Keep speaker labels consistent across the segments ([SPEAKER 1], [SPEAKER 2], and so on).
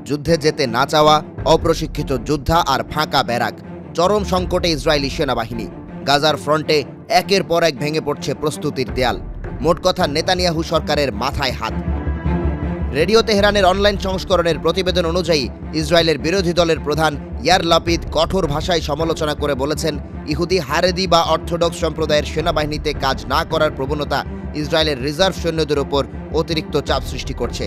[SPEAKER 1] যুদ্ধে যেতে না চাওয়া, অপ্রশিক্ষিত যোদ্ধা আর ফাঁকা ব্যারাক। চরম সংকটে ইসরায়েলি সেনাবাহিনী। গাজার ফ্রন্টে একের পর এক ভেঙে পড়ছে প্রস্তুতির দেয়াল। মোট কথা, নেতানিয়াহু সরকারের মাথায় হাত। রেডিও তেহরানের অনলাইন সংস্করণের প্রতিবেদন অনুযায়ী ইসরায়েলের বিরোধী দলের প্রধান ইয়ার লাপিদ কঠোর ভাষায় সমালোচনা করে বলেছেন, ইহুদি, হারেদি বা অর্থোডক্স সম্প্রদায়ের সেনাবাহিনীতে কাজ না করার প্রবণতা ইসরায়েলের রিজার্ভ সৈন্যদের ওপর অতিরিক্ত চাপ সৃষ্টি করছে।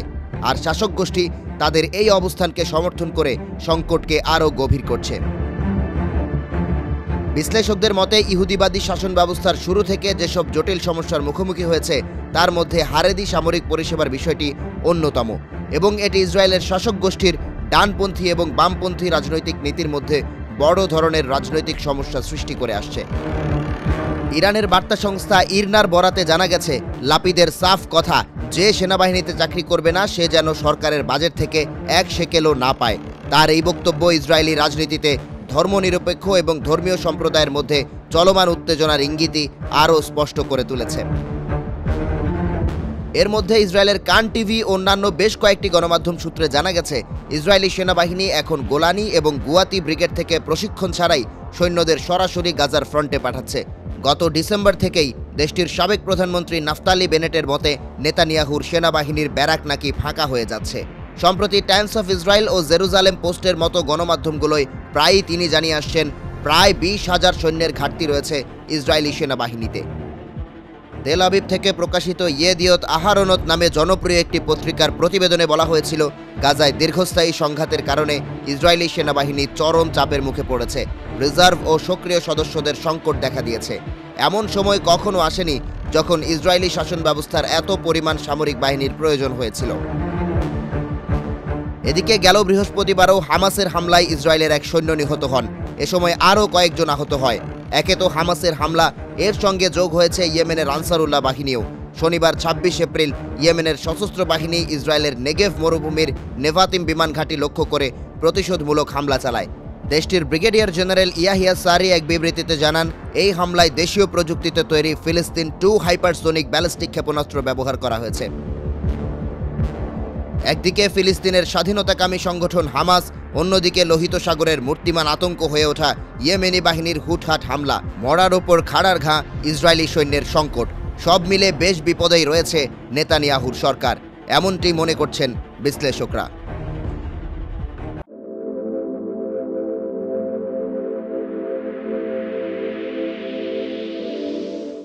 [SPEAKER 1] আর শাসক গোষ্ঠী তাদের এই অবস্থানকে সমর্থন করে সংকটকে আরও গভীর করছে। বিশ্লেষকদের মতে, ইহুদিবাদী শাসন ব্যবস্থার শুরু থেকে যেসব জটিল সমস্যার মুখোমুখি হয়েছে তার মধ্যে হারেদি সামরিক পরিষেবার বিষয়টি অন্যতম, এবং এটি ইসরায়েলের শাসক গোষ্ঠীর ডানপন্থী এবং বামপন্থী রাজনৈতিক নীতির মধ্যে বড় ধরনের রাজনৈতিক সমস্যা সৃষ্টি করে আসছে। ইরানের বার্তা সংস্থা ইরনার বরাতে জানা গেছে, লাপিদের সাফ কথা, যে সেনাবাহিনীতে চাকরি করবে না সে যেন সরকারের বাজেট থেকে এক শেকেলও না পায়। তার এই বক্তব্য ইসরায়েলি রাজনীতিতে ধর্মনিরপেক্ষ এবং ধর্মীয় সম্প্রদায়ের মধ্যে চলমান উত্তেজনার ইঙ্গিতই আরও স্পষ্ট করে তুলেছে। এর মধ্যে ইসরায়েলের কান টিভি অন্যান্য বেশ কয়েকটি গণমাধ্যম সূত্রে জানা গেছে, ইসরায়েলি সেনাবাহিনী এখন গোলানি এবং গুয়াতি ব্রিগেড থেকে প্রশিক্ষণ ছাড়াই সৈন্যদের সরাসরি গাজার ফ্রন্টে পাঠাচ্ছে। গত ডিসেম্বর থেকেই দেশটির সাবেক প্রধানমন্ত্রী নাফতালি বেনেটের মতে নেতানিয়াহুর সেনাবাহিনীর ব্যারাক নাকি ফাঁকা হয়ে যাচ্ছে। সম্প্রতি টাইমস অফ ইসরায়েল ও জেরুজালেম পোস্টের মতো গণমাধ্যমগুলোয় প্রায়ই তিনি জানিয়ে আসছেন, প্রায় 20,000 সৈন্যের ঘাটতি রয়েছে ইসরায়েলি সেনাবাহিনীতে। তেল আবিব থেকে প্রকাশিত ইয়েদিয়ত আহারনত নামে জনপ্রিয় একটি পত্রিকার প্রতিবেদনে বলা হয়েছিল, গাজায় দীর্ঘস্থায়ী সংঘাতের কারণে ইসরায়েলি সেনাবাহিনী চরম চাপের মুখে পড়েছে। রিজার্ভ ও সক্রিয় সদস্যদের সংকট দেখা দিয়েছে। এমন সময় কখনো আসেনি যখন ইসরায়েলি শাসন ব্যবস্থার এত পরিমাণ সামরিক বাহিনীর প্রয়োজন হয়েছিল। এদিকে গেল বৃহস্পতিবারও হামাসের হামলায় ইসরায়েলের এক সৈন্য নিহত হন। এ সময় আরও কয়েকজন আহত হয়। একে তো হামাসের হামলা, এর সঙ্গে যোগ হয়েছে ইয়েমেনের আনসারুল্লাহ বাহিনীও। শনিবার 26 এপ্রিল ইয়েমেনের সশস্ত্র বাহিনী ইসরায়েলের নেগেভ মরুভূমির নেভাতিম বিমান ঘাঁটি লক্ষ্য করে প্রতিশোধমূলক হামলা চালায়। দেশটির ব্রিগেডিয়ার জেনারেল ইয়াহিয়া সারি এক বিবৃতিতে জানান, এই হামলায় দেশীয় প্রযুক্তিতে তৈরি ফিলিস্তিন 2 হাইপারসোনিক ব্যালিস্টিক ক্ষেপণাস্ত্র ব্যবহার করা হয়েছে। একদিকে ফিলিস্তিনের স্বাধীনতাকামী সংগঠন হামাস, অন্যদিকে লোহিত সাগরের মূর্তিমান আতঙ্ক হয়ে ওঠা ইয়েমেনি বাহিনীর হুটহাট হামলা, মরার ওপর খাড়ার ঘা ইসরায়েলি সৈন্যের সংকট, সব মিলে বেশ বিপদেই রয়েছে নেতানিয়াহুর সরকার, এমনটি মনে করছেন বিশ্লেষকরা।